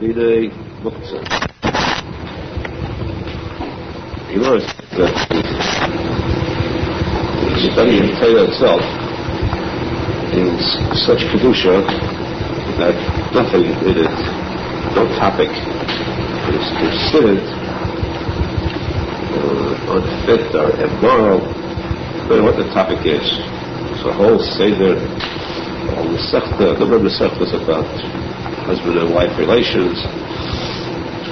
Bidei Muktzah. You notice that the study in Torah itself is such kedusha that nothing in it, no topic, is considered unfit or immoral, no matter what the topic is. It's a whole seder, a whole mesechta, a number of mesechtas about husband and wife relations,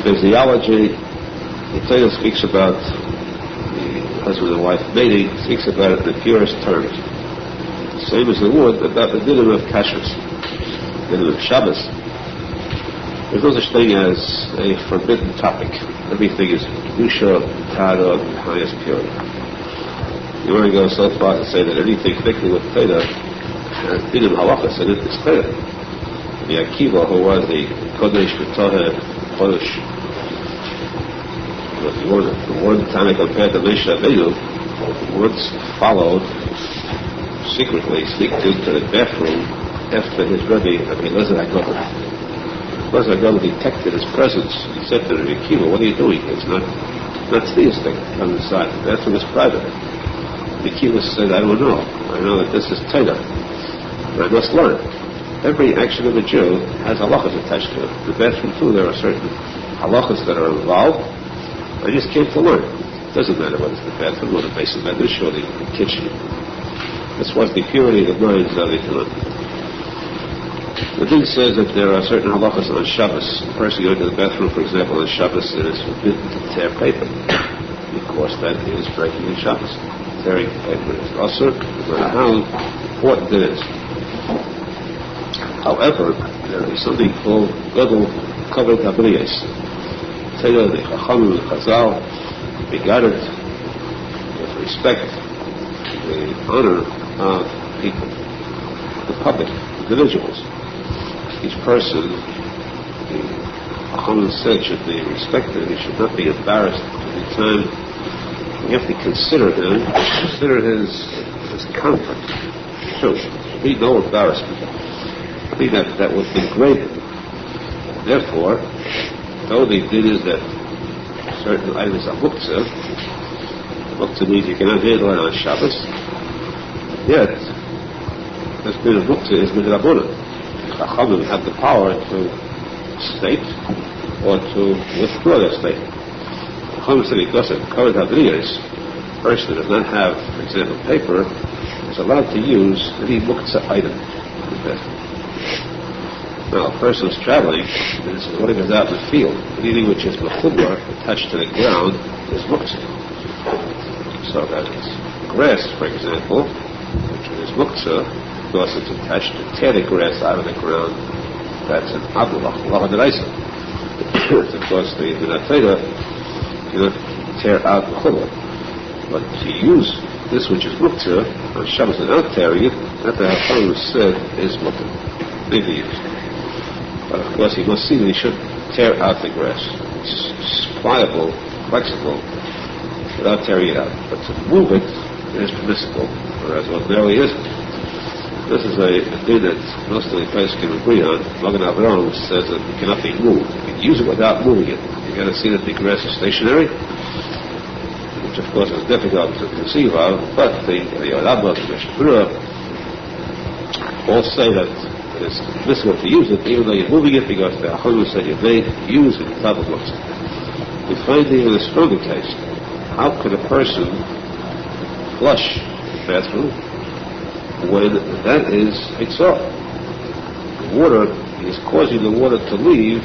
physiology. The Torah speaks about the husband and wife mating, speaks about it in the purest terms. Same as the would about the dinner of kashrus, dinner of Shabbos. There's no such thing as a forbidden topic. Everything is kedusha, tara, and highest purity. You want to go so far to say that anything connected with Torah has dinner halacha, so it is Torah. Yaakov, who was the Kodesh B'Toher Kodesh, the one time compared to Moshe Feinstein, once followed secretly, sneaked into the bathroom after his Rebbe, Rosenfeld detected his presence. He said to Yaakov, "What are you doing? It's not theistic. Come inside. The bathroom is private." Yaakov said, "I don't know. I know that this is Torah. I must learn." Every action of a Jew has halachas attached to it. The bathroom too, there are certain halachas that are involved. I just came to learn. It doesn't matter whether it's the bathroom or the base of medrash or the kitchen. This was the purity of the mind of the Talmud. The thing says that there are certain halachas on Shabbos. A person going to the bathroom, for example, on Shabbos, it is forbidden to tear paper, because that is breaking the Shabbos. Tearing paper is also, no matter how important it is. However, there is something called Gadol Kavod Habriyos. Torah, the Chachamim, the Chazal, regarded with respect the honor of people, the public, individuals. Each person, the Chachamim said, should be respected. He should not be embarrassed every time. You have to consider him, consider his comfort. So, be no embarrassment. That would degrade him. Therefore, though the did is that certain items are muktzah. Muktzah means you cannot handle it on Shabbos. Yet, this bit of muktzah is midrabanan. Chachamim have the power to state or to withdraw their statement. Chachamim said because of kavod habriyos, a person that does not have, for example, paper, is allowed to use any muktzah item in the bathroom. Now, a person is traveling, and when he goes out in the field, anything which is mechubra, attached to the ground, is muktzah. So that is grass, for example, which is muktzah, because it's attached to tear the grass out of the ground. That's an abulach, l'chadaraisa. It's because the Torah cannot tear out mechubra. But to use this which is muktzah on Shabbos without tearing it, that the Aharon said is muktzah. Maybe used. But of course, he must see that he should tear out the grass. It's pliable, flexible, without tearing it out. But to move it is permissible, whereas ordinarily isn't. This is a thing that most of the players can agree on. Magen Avraham says that it cannot be moved. You can use it without moving it. You got to see that the grass is stationary, which of course is difficult to conceive of. But the Rabbah, the chavruta, all say that it's permissible to use it, even though you're moving it, because the Aharon said you may use it in top of muktzah. We find even a stronger case. How could a person flush the bathroom when that is Arizal? The water is causing the water to leave.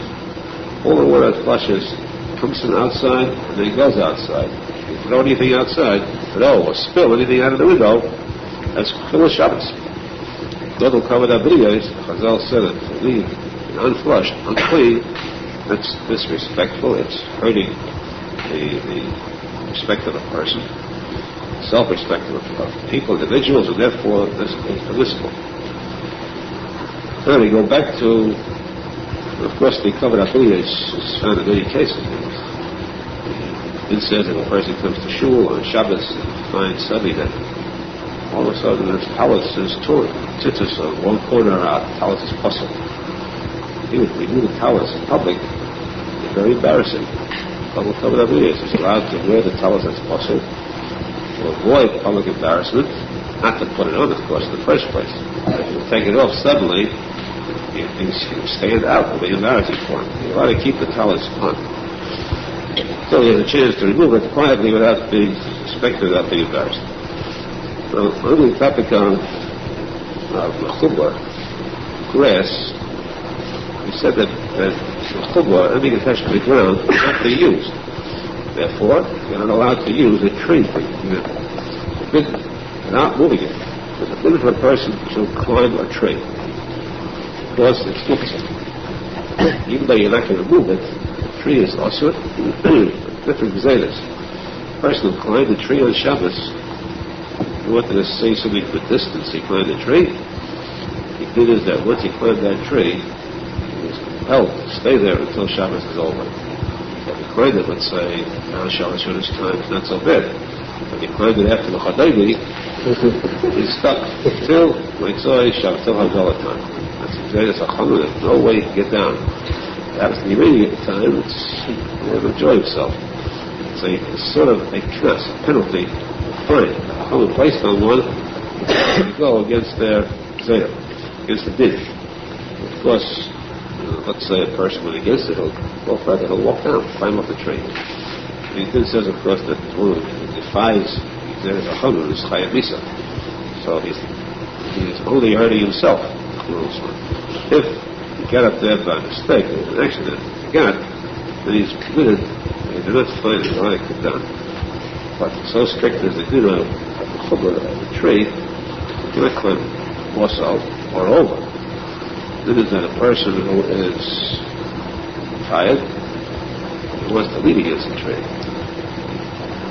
All the water that flushes comes from outside and then goes outside. If you throw anything outside, or spill anything out of the window, that's Chilul Shabbos. Gadol Kavod Habriyos, Chazal said that to leave unflushed, unclean, that's disrespectful. It's hurting the respect of a person, self-respect of people, individuals, and therefore this is permissible. Then we go back to, of course, the Kavod Habriyos is found in many cases. It says if a person comes to shul on Shabbos and finds suddenly that all of a sudden his talus is torn, tzitzis on one corner out, talus is posek. he would remove the talis in public, it's very embarrassing. Talmud Bavly is allowed to wear the talis as posek to avoid public embarrassment, not to put it on, of course, in the first place. If you take it off suddenly, you stand out, it'll be embarrassing for him. You're allowed to keep the talis on. So he has a chance to remove it quietly without being suspected, without being embarrassed. Now, on the topic on grass, we said that chubba, anything attached to the ground, is not to be used. Therefore, you're not allowed to use a tree. Without moving it. It's forbidden for a person to climb a tree because it's fluency. Even though you're not going to move it, the tree is also different gzelas. A person who climbed a tree on Shabbos, he wanted to say something for distance, he climbed a tree. He did is that once he climbed that tree, he was compelled to stay there until Shabbos is over. If he climbed it, let's say, now Shabbos time, it's not so bad. If he climbed it after the Chadayli, he's stuck till Mitzvah Shabbos, till Hazalah time. That's exactly a Aharon. There's no way to get down. It happens to be raining at the time, he will enjoy himself. It's sort of a knas, a penalty, a fine. Aharon placed on one to go against their zayah, against the din. Of course, let's say a person went against it, he'll walk down, climb up the tree. The din says, of course, that one who defies there's Aharon is Chayat Misa. So he's only hurting himself. If he got up there by mistake, it was an accident, he got, then he's committed, they do not find his eye cut down. But so strict as they do of the chubba of the tree, you cannot climb also or over. This is that a person who is tired, he wants to lean against the tree.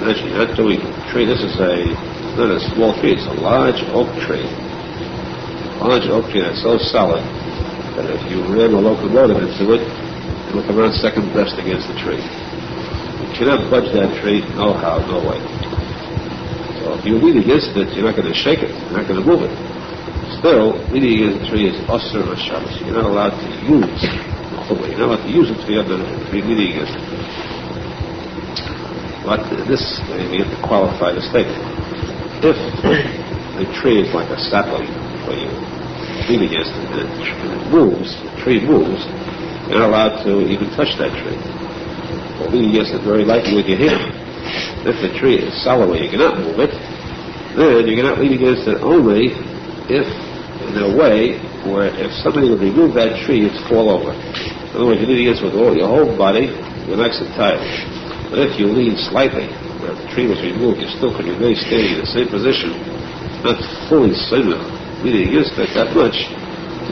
Imagine you're not doing a tree, this is not a small tree, it's a large oak tree. A large oak tree that's so solid that if you ran a locomotive into it, it will come around second best against the tree. You cannot budge that tree, no how, no way. So if you lean against it, you're not going to shake it, you're not going to move it. Still, leaning against the tree is asur on Shabbos. You're not allowed to use the you're not allowed to use it to be leaning against it. But this, we have to qualify the statement. If the tree is like a sapling for you, lean against it, and it moves, the tree moves, you're not allowed to even touch that tree. Or lean against it very lightly with your hand. If the tree is solid where you cannot move it, then you cannot lean against it only if, in a way, where if somebody would remove that tree, it'd fall over. In other words, you lean against it with all your whole body, your legs are tired. But if you lean slightly, where the tree was removed, you still could remain standing in the same position, not fully leaning against it that much,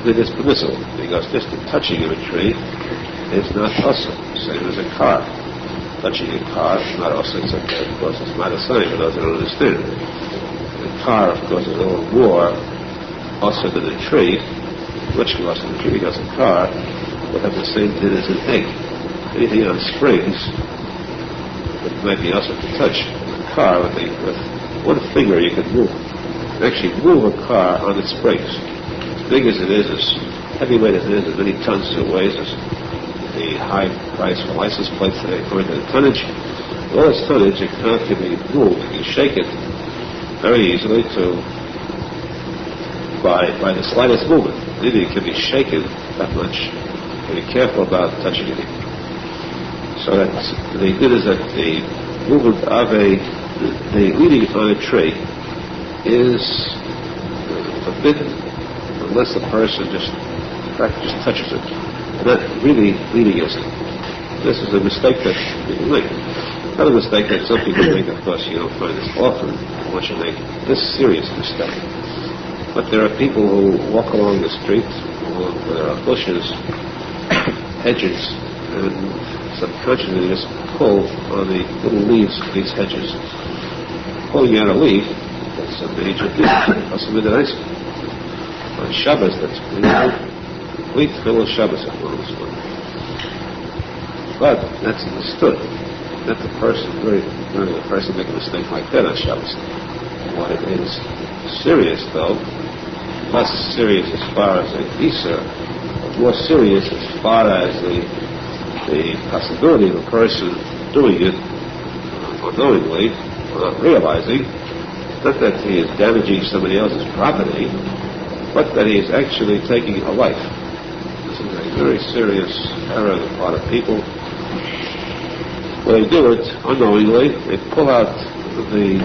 then it's permissible, because just the touching of a tree is not also same as a car. Touching a car is not also, of course, it's not a sign for those who don't understand. The car, of course, is a little more also than a tree, much less than a tree, because a car would have the same din as an egg. Anything on springs, it might be also to touch a car with one finger you can move. You can actually move a car on its springs. As big as it is, as heavyweight as it is, as many tons it weighs, as the high price for license plates today according to the tonnage. With all its tonnage, a car can be moved. You can shake it very easily by the slightest movement. It can be shaken that much. Be careful about touching it. So that the idea is that the movement of the leaning on a tree is forbidden unless the person just touches it, not really leaning against it. This is a mistake that people make. Not a mistake that some people make. Of course, you don't find this often unless you make this serious mistake. But there are people who walk along the street where there are bushes, hedges, and subconsciously just pull on the little leaves of these hedges. Pulling out a leaf, that's a major deal. That's a nice on Shabbos, that's complete fill of Shabbos at one. But that's understood. That the person, the person make a mistake like that on Shabbos. What it is serious, though, less serious as far as a visa of more serious as far as the possibility of a person doing it unknowingly, or not realizing, not that he is damaging somebody else's property, but that he is actually taking a life. This is a very serious error on the part of people. When they do it unknowingly, they pull out the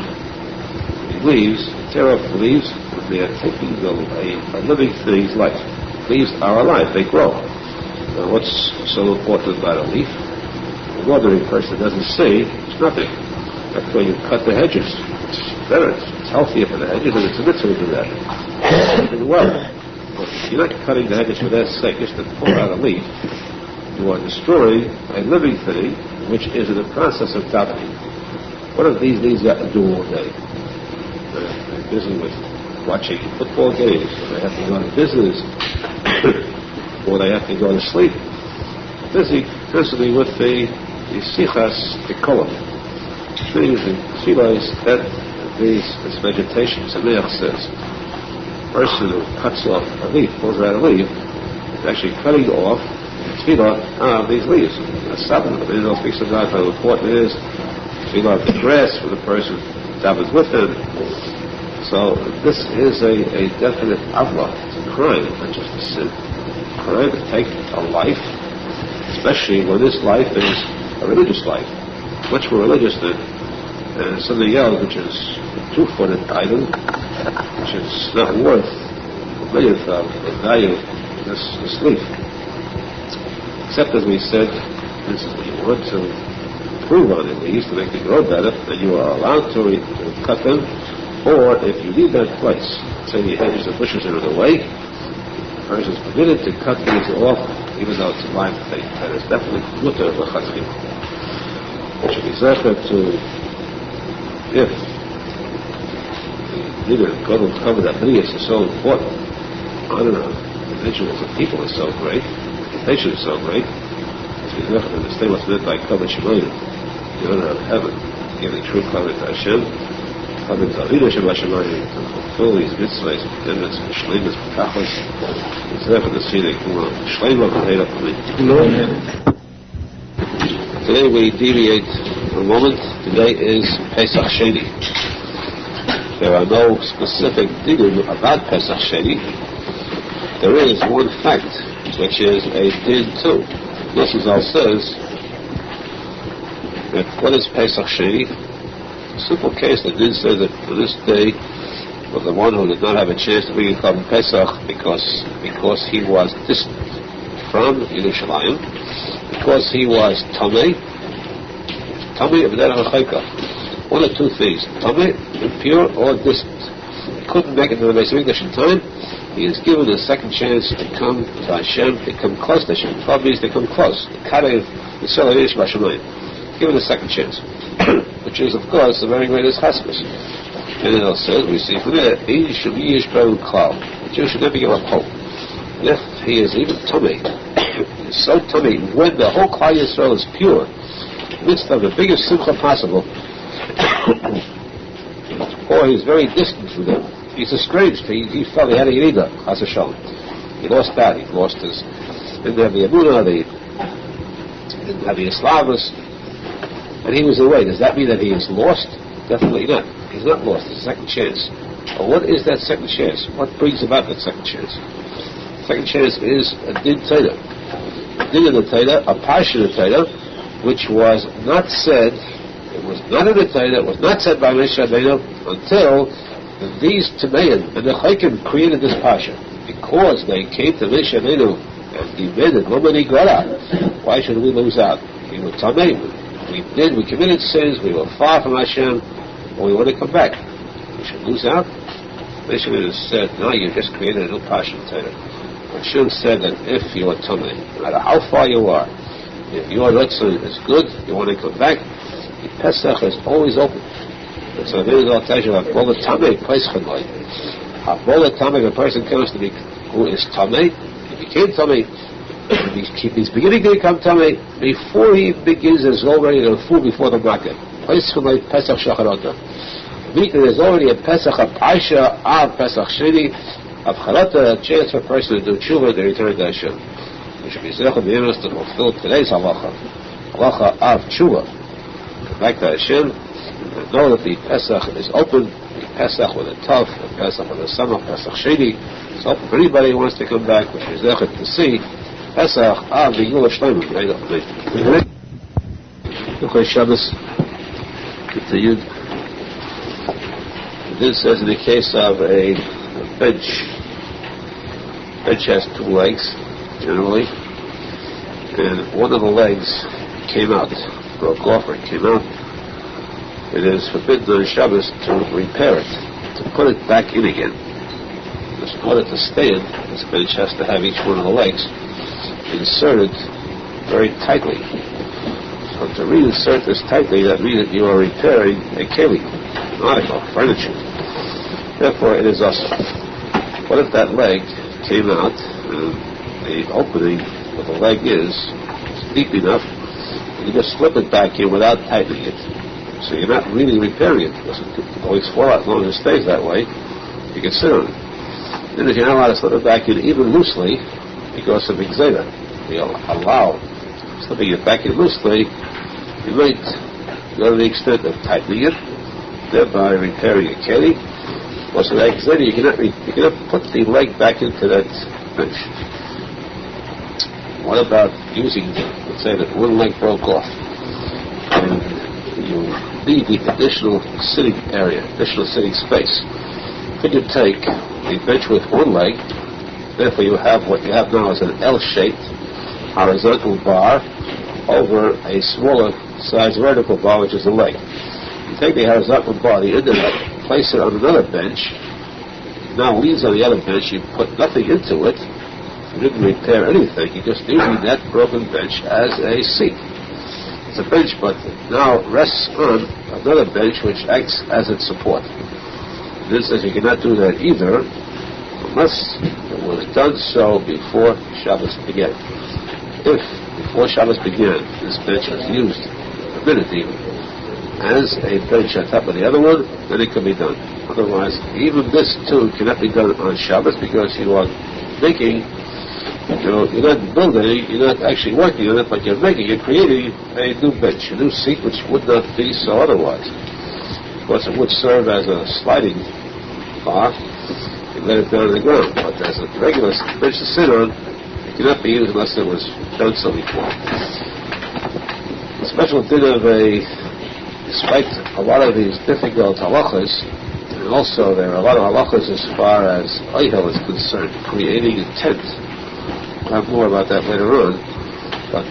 leaves, tear off the leaves, and they are taking a living thing's life. Leaves are alive, they grow. Now what's so important about a leaf? An ordinary person doesn't see, it's nothing. That's why you cut the hedges. It's better, it's healthier for the hedges, and it's a mitzvah to do that. Well, you're not cutting the hedges for that sake, just to pull out a leaf. You are destroying a living thing which is in the process of davening. What have these leaves got to do all day? They're busy with watching football games, or they have to go to business, or they have to go to sleep. Busy constantly with the sichas tikolim, things and silos that this vegetation. Sameach says, a person who cuts off a leaf, pulls out a leaf, is actually cutting off these leaves. The Arizal speaks about how important it is to off the grass for the person that was with him. So this is a definite avla. It's a crime, not just a sin. A crime to take a life, especially when this life is a religious life, much more religious than something else which is a two-footed item, which is not worth a millionth of the value of this leaf. Except, as we said, this is what you want to improve on the leaves to make them grow better, and you are allowed to cut them. Or if you leave that place, say the hedges and bushes are in the way, the person is permitted to cut these off, even though it's a live thing. That is definitely mutter of the Chassidut. It should be zecher to, if the leader of God will cover that B'riyas is so important, honor of individuals and people is so great, reputation is so great, to be zecher to understand what's meant by cover Shemayim, the honor of heaven, giving true cover to Hashem, cover to Avinu Shemayim, to fulfill these mitzvahs, commandments, shleimus, tachlis, and zecher to see the shleimah v'heira coming. Today we deviate for a moment. Today is Pesach Sheni. There are no specific dinim about Pesach Sheni. There is one fact, which is a din too. Rosenfeld says that what is Pesach Sheni? A simple case, the din says that for this day of the one who did not have a chance to bring a carbon Pesach because he was distant from Yerushalmi, because he was Tameh V'derech HaChaika. One of two things, Tameh, impure or distant. He couldn't make it to the Beis Mikdash in time. He is given a second chance to come to Hashem, to come close to Hashem. What means to come close? The Karev, the Sela Yish B'Shamayim. Given a second chance. Which is, of course, the very greatest chassidus. And it also says, we see from there, the Jew should never give up hope. If he is even Tameh, so tummy, when the whole Klal Yisrael is pure, midst of the biggest simcha possible, or he's very distant from them, he's estranged, he felt he had a yerida, chas v'shalom. He lost that, he lost his, didn't have the emunah, didn't have the islavus, and he was away. Does that mean that he is lost? Definitely not. He's not lost, it's a second chance. But what is that second chance? What brings about that second chance? Second chance is a din Torah. Din in the Torah, a parsha in the Torah, which was not said, it was not in the Torah, it was not said by Moshe Rabbeinu until these Tameim and the Chaykim created this parsha. Because they came to Moshe Rabbeinu and demanded, why should we lose out? We were Tameim. We committed sins, we were far from Hashem, and we want to come back. We should lose out? Moshe Rabbeinu said, no, you just created a new parsha in the Torah. Hashem said that if you are Tameh, no matter how far you are, if your Nosson is good, you want to come back, the Pesach is always open. And so Arizal tells you that all the Tameh, Pesach, all the Tameh, a person comes to be who is Tameh, if he can't Tameh, he's beginning to become Tameh, before he begins, is already the food before the market. Pesach Shacharota. There's already a Pesach, a Parsha, of Pesach Sheni, Chavruta, a chance for a person to do tshuva, they return to Hashem. We should be zeichet b'yinus to fulfill today's halacha of tshuva. Come back to Hashem, and know that the Pesach is open, the Pesach with a Tov, the Pesach with a Samach, Pesach Sheni. It's open for anybody who wants to come back, which is zeichet to see Pesach of the Yerushalmi. Okay, Shabbos continued. This says in the case of a bench. Bench has two legs, generally, and one of the legs came out, broke off or came out. It is forbidden on Shabbos to repair it, to put it back in again. Because in order to stand, this bench has to have each one of the legs inserted very tightly. So to reinsert this tightly, that means that you are repairing a keli, an article, furniture. Therefore, it is also. What if that leg came out, and the opening where the leg is deep enough, you just slip it back in without tightening it. So you're not really repairing it, because it can always fall out as long as it stays that way. You can sit on it. Then if you're not allowed to slip it back in even loosely, because of exeda, you allow slipping it back in loosely, you might go to the extent of tightening it, thereby repairing a keli. So like you cannot put the leg back into that bench. What about using, let's say that one leg broke off, and you need the additional sitting area, additional sitting space? Could you take the bench with one leg, therefore you have what you have now is an L-shaped horizontal bar over a smaller size vertical bar, which is the leg. You take the horizontal bar, the end of it, place it on another bench. Now leans on the other bench, you put nothing into it, you didn't repair anything, you're just using that broken bench as a seat. It's a bench, but now rests on another bench which acts as its support. This says you cannot do that either unless it was done so before Shabbos began. If before Shabbos began this bench was used a minute even as a bench on top of the other one, then it can be done. Otherwise, even this too cannot be done on Shabbos, because you are making, you're not building, you're not actually working on it, but you're creating a new bench, a new seat, which would not be so otherwise. Of course, it would serve as a sliding bar, you let it down to the ground, but as a regular bench to sit on, it cannot be used unless it was done so before. The special thing of despite a lot of these difficult halachas, and also there are a lot of halachas as far as oihel is concerned, creating a tent. We'll have more about that later on. But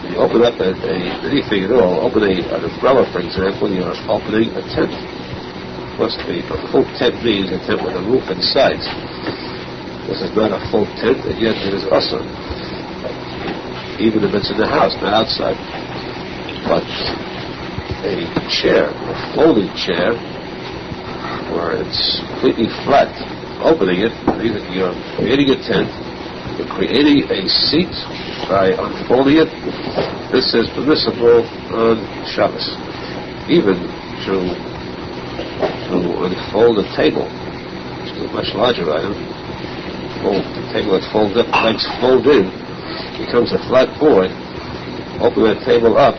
you open up anything at all, open an umbrella, for example, you're opening a tent. Plus, a full tent means a tent with a roof and sides. This is not a full tent, and yet it is also, even if it's in the house, not outside. But a chair, a folding chair, where it's completely flat, opening it, means that you're creating a tent, you're creating a seat by unfolding it. This is permissible on Shabbos. Even to unfold a table, which is a much larger item. The table that folds up, legs fold in, becomes a flat board. Open that table up,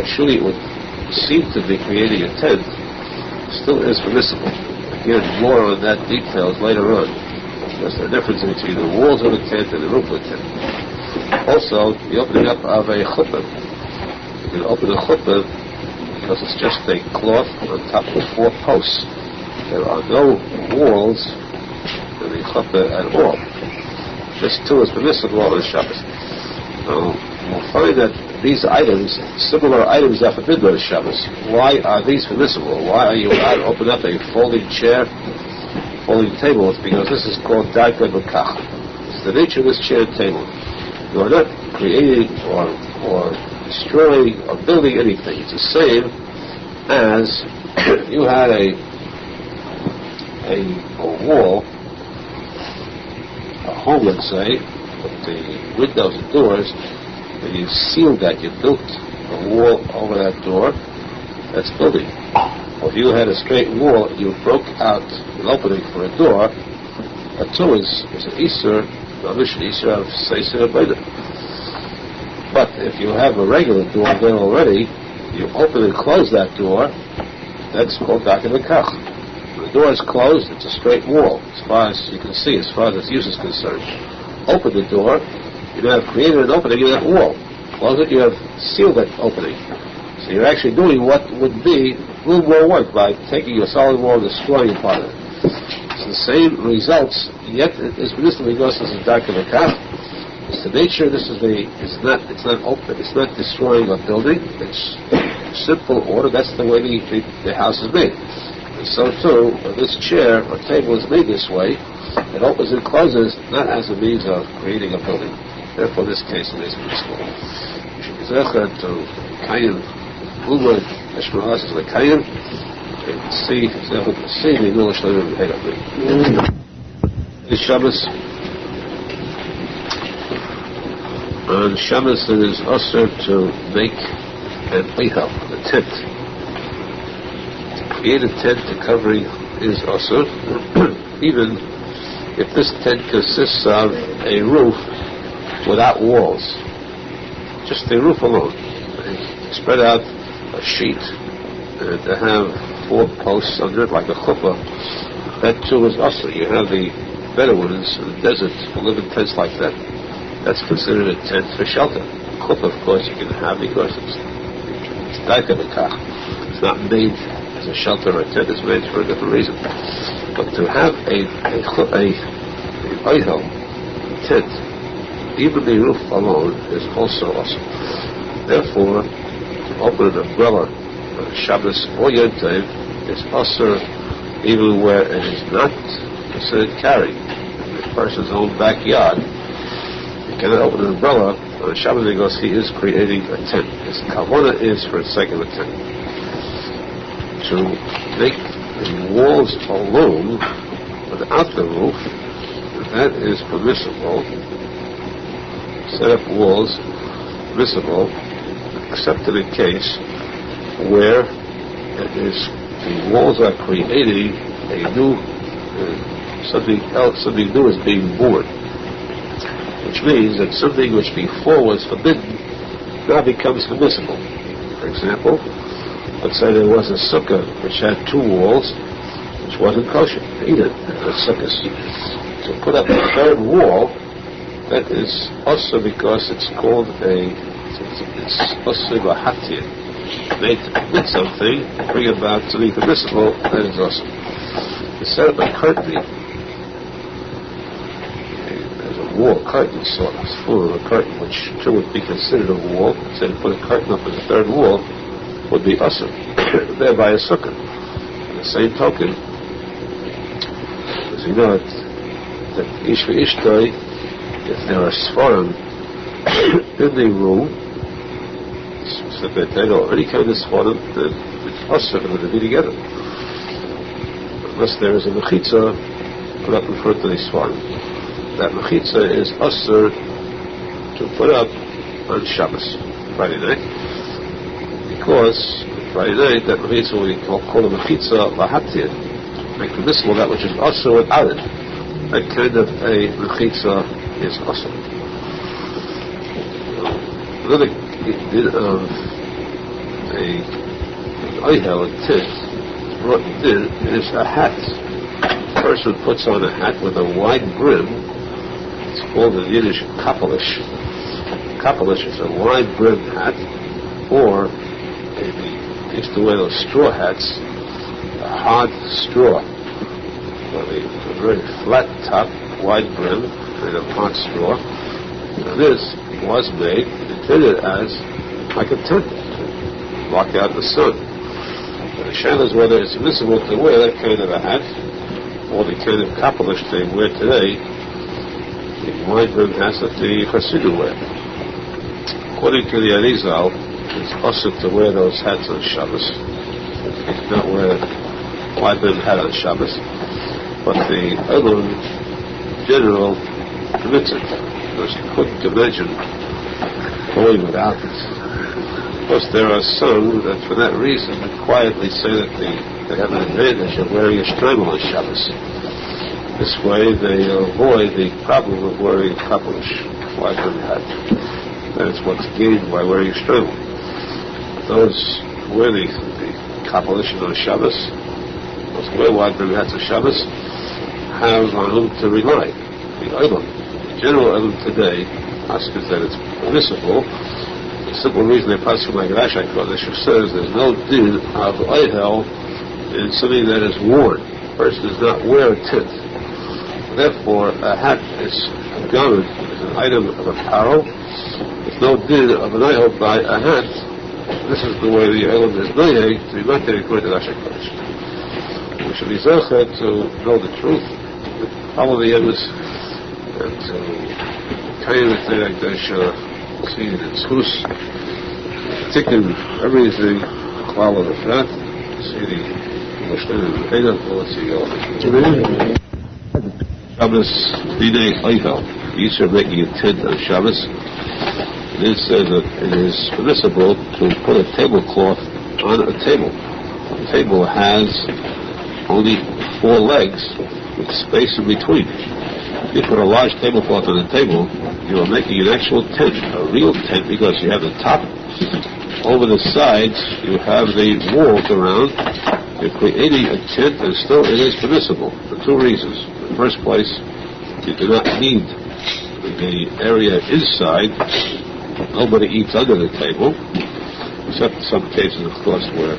surely it would seem to be creating a tent, still is permissible. Again, more on that details later on. There's a difference between the walls of a tent and the roof of a tent. Also, the opening up of a chuppah. You can open a chuppah because it's just a cloth on top of 4 posts. There are no walls in the chuppah at all. This too is permissible on Shabbos. We'll find that these items, similar items, are forbidden on Shabbos. Why are these permissible? Why are you allowed to open up a folding chair, folding table? It's because this is called darka b'kach. It's the nature of this chair and table. You are not creating or destroying or building anything. It's the same as you had a wall, a home, let's say, with the windows and doors. When you sealed that, you built a wall over that door, that's building. Or if you had a straight wall, you broke out an opening for a door, But two is an Easter, a mission Easter of Seisei Abeda. But if you have a regular door there already, you open and close that door, that's called Daken V'Kach. When the door is closed, it's a straight wall, as far as you can see, as far as its use is concerned. Open the door, you now have created an opening in that wall. Close it, you have sealed that opening. So you're actually doing what would be a little more work by taking a solid wall and destroying a part of it. It's the same results, yet it is medicinal because this is Daken V'Kach. It's the nature. It's not open. It's not destroying a building. It's simple order. That's the way the house is made. And so too, this chair or table is made this way. It opens and closes not as a means of creating a building. Therefore, this case it is peaceful. You should be zecher to kayin ulad eshmaras is the kayin. See the Mendel Schneerson. The Shabbos. On Shabbos it is also to make an oihel, a tent. To create a tent, the covering is also, even if this tent consists of a roof without walls, just the roof alone. They spread out a sheet and to have 4 posts under it like a chuppah. That too is also. You have the Bedouins in the desert who live in tents like that. That's considered a tent for shelter. Chuppah, of course, you can have because it's Daken V'Kach. It's not made as a shelter or a tent. It's made for a different reason. But to have a oihel, tent, even the roof alone is also awesome. Therefore, to open an umbrella on Shabbos or Yom Tov is also even where it is not considered carrying in the person's own backyard. Cannot open an umbrella on Shabbos because he is creating a tent. His kavanah is for the sake of a tent. To make the walls alone without the roof, that is permissible. Set up walls, permissible, except in a case where it is the walls are creating a new something else. Something new is being born. Which means that something which before was forbidden now becomes permissible. For example, let's say there was a sukkah which had 2 walls, which wasn't kosher. Either the sukkahs. To put up a 3rd wall, that is also because it's called it's also a hatir. Made to permit something, bring about something permissible, that is also. To set up a curtain, wall curtain sort of full of a curtain which too would be considered a wall. So to put a curtain up as a 3rd wall would be usher, thereby a sukkah. On the same token, as you know that ish v'ishtoi, if there are svarim in the room, or any kind of svarim, then it's usher for them to be together. Unless there is a mechitza put up in front of the svarim. That mechitza is usher to put up on Shabbos, Friday night, because Friday night that mechitza we call a mechitza lahatir, make permissible that which is usher without it. That kind of a mechitza is usher. Another din of a oihel, a tent, brought in is a hat. A person puts on a hat with a wide brim. It's called in Yiddish kapelish. Kapelish is a wide-brimmed hat, or they used to wear those straw hats, a hard straw, a very flat top, wide brim, made of hard straw. And this was made, intended as like a tent, to block out the sun. And the shaila is whether it's permissible to wear that kind of a hat, or the kind of kapelish they wear today, the wide brim hats that the Chassidut wear. According to the Arizal, it's also to wear those hats on Shabbos. You cannot wear a wide brim hat on Shabbos, but the Aharon general permits it, because you couldn't imagine going without it. Of course, there are some that for that reason quietly say that they have an advantage of wearing a shtreimel on Shabbos. This way they avoid the problem of wearing kapelush, white brim hat. That is what's gained by wearing shtrudel. Those who wear the kapelush on Shabbos, those who wear white brim hats on Shabbos, have on whom to rely. The Olam, the general Olam today, asks that it's permissible. The simple reason they pass like Rashi Kodesh says there's no din of oihel in something that is worn. A person does not wear a tint. Therefore, a hat is a garment, is an item of apparel. There's no din of an oihel by a hat. This is the way the Olam is noyeg to be not according to Rashi Kodesh. We should be zocher to know the truth, follow the evidence, and to kind of thing like that. See the tzchus, tikkun, everything, klal of the frat, see the Moshe Feinstein, Shabbos, B'nei Oihel. Each are making a tent on Shabbos. It says that it is permissible to put a tablecloth on a table. The table has only 4 legs with space in between. If you put a large tablecloth on the table, you are making an actual tent, a real tent, because you have the top. Over the sides, you have the walls around. You're creating a tent, and still it is permissible for 2 reasons. In the first place, you do not need the area inside. Nobody eats under the table, except in some cases, of course, where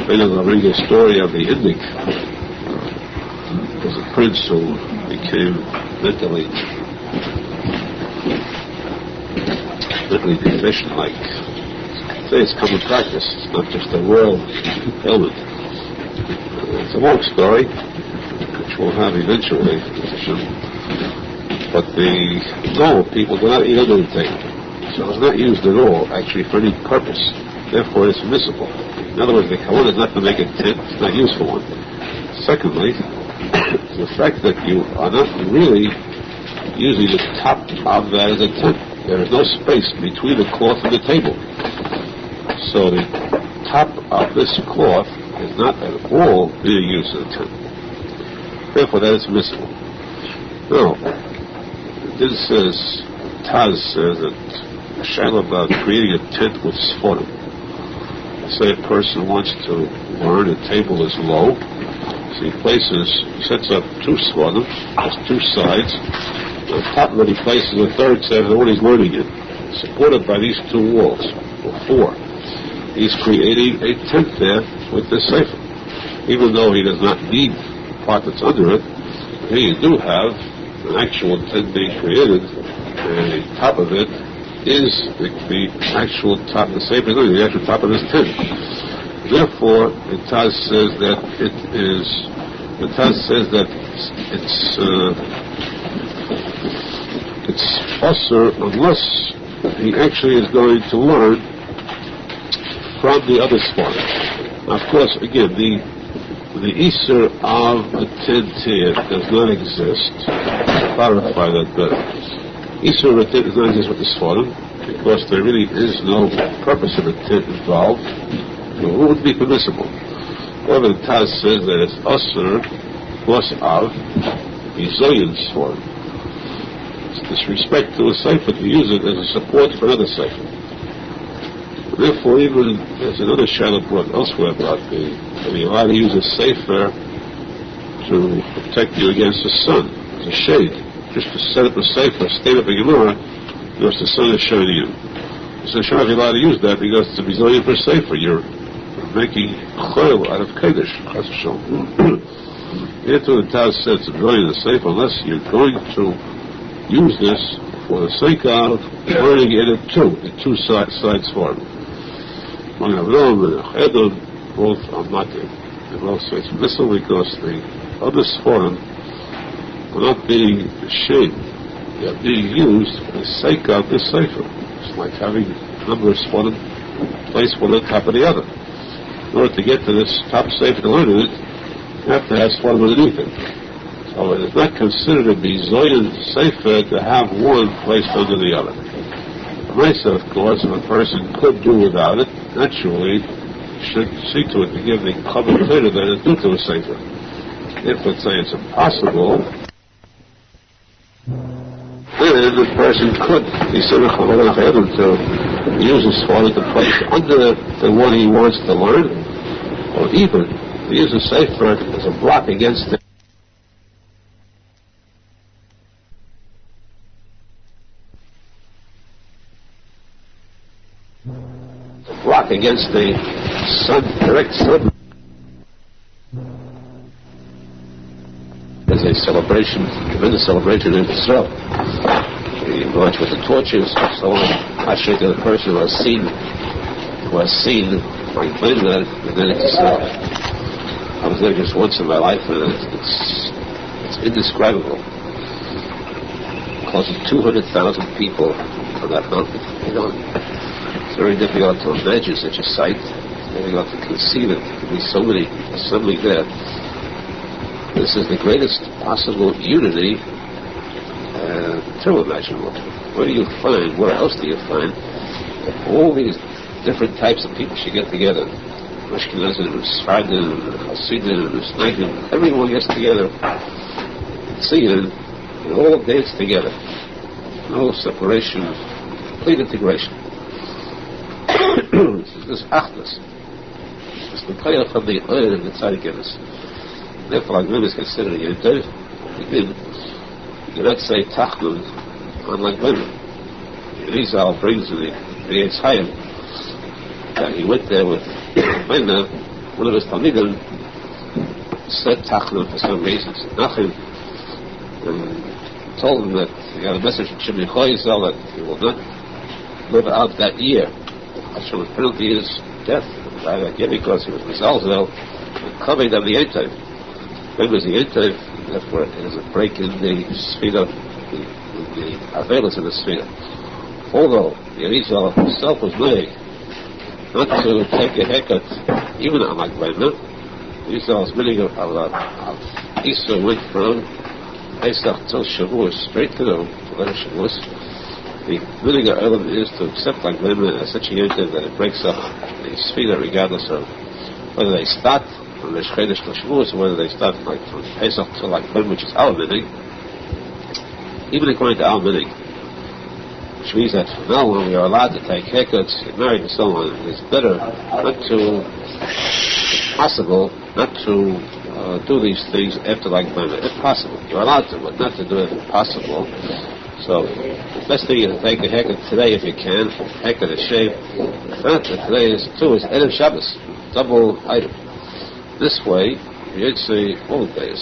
I'll read a story of the Indic. There was a prince who became mentally deficient, like say it's common practice. It's not just a world ailment. It's a long story, which we'll have eventually. But the normal people do not eat under the table, so it's not used at all, actually, for any purpose. Therefore, it's permissible. In other words, the kavanah is not to make a tent; it's not used for one. Secondly, the fact that you are not really using the top of that as a tent. There is no space between the cloth and the table. So the top of this cloth is not at all being used as a tent. Therefore, that is permissible. Now, this says, Taz says that a shaila about creating a tent with sforim. Say a person wants to learn, a table is low, so he sets up 2 sforim, has 2 sides. On top of it, he places a 3rd set of what he's learning in, supported by these 2 walls, or 4. He's creating a tent there with this sefer. Even though he does not need the part that's under it, here you do have an actual tent being created, and the top of it is the actual top of the sefer, the actual top of this tent. Therefore, the Taz says that it's usher unless he actually is going to learn from the other spot. Now, of course, again, the Isser of a tent here does not exist. To clarify that better. Isser of a tent does not exist with the Sforim, because there really is no purpose of a tent involved. So it would be permissible. However, the Taz says that it's usher plus of Izoyan Sforim. Disrespect to a sefer to use it as a support for another sefer. Therefore, even there's another shaila brought elsewhere about are you allowed to use a sefer to protect you against the sun as a shade, just to set up a sefer, stand up a gemara, because the sun is shining you. So you're allowed to use that because it's a bizillion for sefer. You're making choil out of kodesh. Here too, the Taz says it's a bizillion of sefer unless you're going to use this for the sake of learning in it too, the 2 sides for it. Both are matir. And also it's permissible because the other sforim are not being shamed. They are being used for the sake of this sefer. It's like having a number of sforim placed one on top of the other. In order to get to this top sefer to learn it, you have to have sforim underneath it. So it is not considered a bizoyan sefer to have one placed under the other. Myself, of course, if a person could do without it, naturally should see to it to give the chavruta that is due to a sefer. If, let's say, it's impossible, then the person could be sort of able to use his father to place under the one he wants to learn, or even to use a sefer as a block against it. A block against the sun, direct sun. There's a celebration, tremendous celebration in Israel. You march with the torches, so on. I show to the person who has seen like that, and then it's I was there just once in my life, and it's indescribable. Close to 200,000 people on that mountain. You know, it's very difficult to imagine such a sight. It's difficult to conceive it. There could be so many assembling there. This is the greatest possible unity imaginable. Where do you find, where else do you find all these different types of people should get together? Ashkenazim, Sfardim, Hasidim, Snagim, everyone gets together, singing, and all dance together. No separation, complete integration. This achdus. It's the prayer from the oil and the tzadikinus. Therefore, like is considered a yentov. You cannot say tachnun unlike women. Arizal brings in the Eitz Chaim that he went there with Mena, one of his talmidim, said tachnun for some reasons. Menachem, and told him that he got a message from Shimon Arizal that he will not live out that year. Hashem's penalty is death. Again, because he was Mizalzel, covered of the yentov. When was the yentov? Therefore, it is a break in the Sfira, the availance of the Sfira. Although the Arizal himself was made not to take a haircut, even on like Mena, the Arizal's meaning of Easter went from Pesach till Shavuos, straight to the letter Shavuos. The meaning of Elam is to accept like Mena as such a yentov that it breaks up the Sfira regardless of whether they start from the Shchedesh to Shavuos, or whether they start like from Pesach to like Mem, which is our minig, even according to our minig, which means that from now on we are allowed to take haircuts, get married, and so on. It's better not to, if possible, not to do these things after like Mem. If possible, you're allowed to, but not to do it if possible. So the best thing is to take a haircut today if you can, haircut a shave. If not, today is Erev Shabbos, double item. This way, you'd say all days.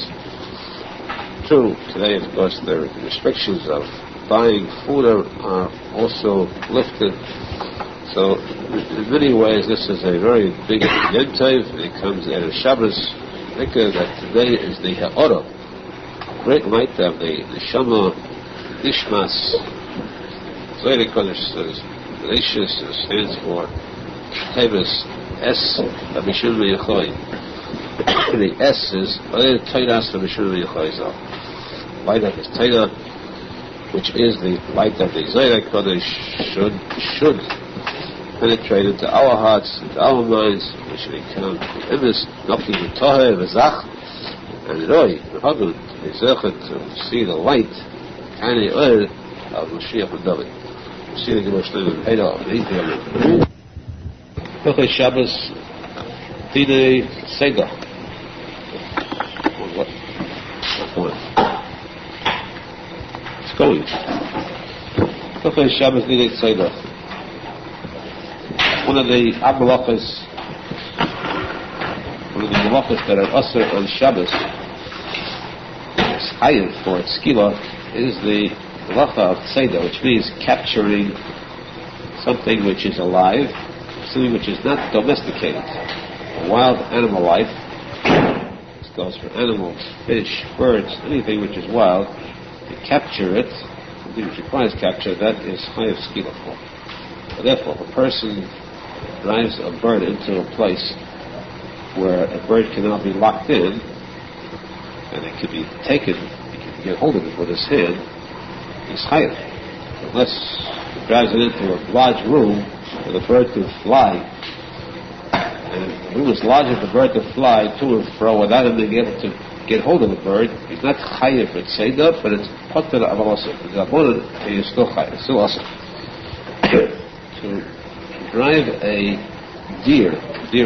True, today, of course, the restrictions of buying food are also lifted. So, in many ways, this is a very big yentov. It comes out of Shabbos. Think that today is the Ha'orah, great light of the Neshama, Nishmas. Zohar Kodesh says, Rishis stands for Tevis, S, Abishul Me'yachoi. The S is Teiras from Yerushalmi light of his Torah, which is the light of the Zohar Kodesh, should penetrate into our hearts, into our minds, which should become Emes, Noki V'Toher V'Zach, and Roy, V'Hagun, V'Zechet, to see the light and the oil of Mashiach and David. See the Gemara Shlomo Pedah, the Eighth Shabbos, Tikuney Zohar. It's going. Tikuney Shabbos Tikuney Zohar. One of the malachas, that are usher on Shabbos, chayav for skila, is the halacha of tzeda, which means capturing something which is alive, something which is not domesticated. Wild animal life, this goes for animals, fish, birds, anything which is wild, to capture it, something which requires capture, that is chayav skila for. So therefore, if a person drives a bird into a place where a bird cannot be locked in, and it can be taken, he can get hold of it with his hand, he's chayav. Unless he drives it into a large room for the bird to fly, and the room is large enough for the bird to fly to and fro without him being able to get hold of a bird, he's not chayiv for tzeda, but it's potter avalosif. The Rabbanan, he is still chayiv, still awesome. To drive a deer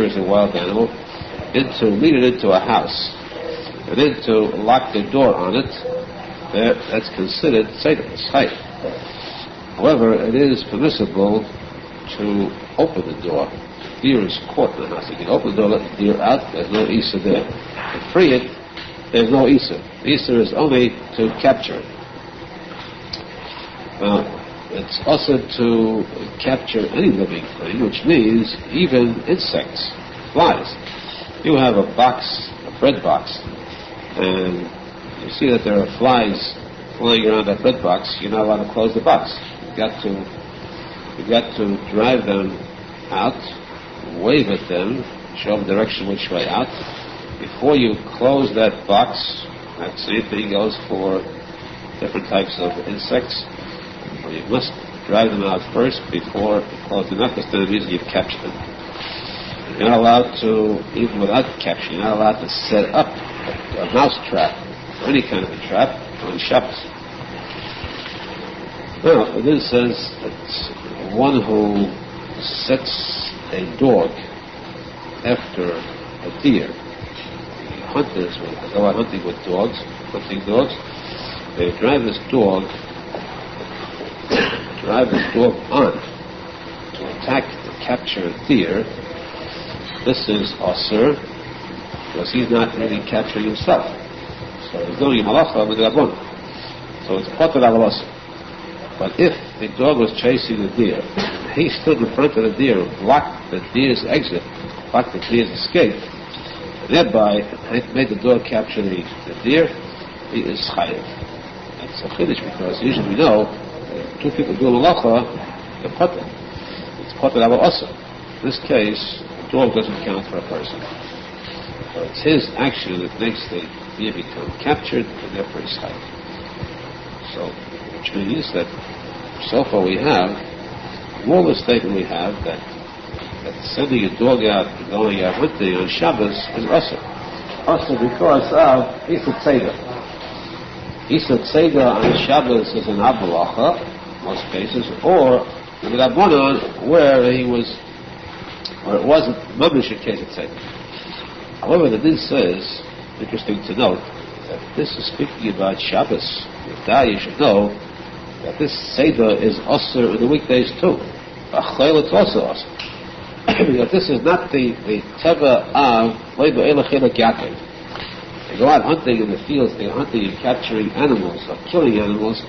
is a wild animal, lead it into a house, and then to lock the door on it, that's considered tzeda, it's chayiv. However, it is permissible to open the door. The deer is caught in the house. You can open the door, let the deer out, there's no Isa there. To free it, there's no Isa. The Isa is only to capture it. It's also to capture any living thing, which means even insects, flies. You have a box, a bread box, and you see that there are flies flying around that bread box, you're not allowed to close the box. You've got to drive them out, wave at them, show them direction which way out. Before you close that box, that same thing goes for different types of insects. Well, you must drive them out first before you close them up, because then it means you've captured them. You're not allowed to, even without capturing, you're not allowed to set up a mouse trap, or any kind of a trap, on Shabbos. Now, it says that one who sets a dog after a deer, hunters will go out hunting with dogs, they drive this dog on to attack, to capture a deer. This is Asur, because he's not really capturing himself. So he's doing Halacha with the Aharon. So it's potter avalosif. But if the dog was chasing the deer, he stood in front of the deer, blocked the deer's exit, blocked the deer's escape, and thereby made the dog capture the deer, he is chayiv. That's a chiddush, because usually we know that two people do halacha, they're potter. It's potter avalosif. In this case, the dog doesn't count for a person. So it's his action that makes the deer become captured, and therefore he's chayiv. So, which means that so far we have, all the statement we have that sending a dog out and going out hunting on Shabbos is also because of Isa Tzeda. Isa Tzeda on Shabbos is an Abalacha, most cases, or the Rabbanan where it wasn't Mamish in case of Tzeda. However, the Din says, interesting to note, that this is speaking about Shabbos. You should know that this Seder is also in the weekdays too. It's also awesome. Because this is not the Teva of Yaakov. They go out hunting in the fields, they're hunting and capturing animals, or killing animals.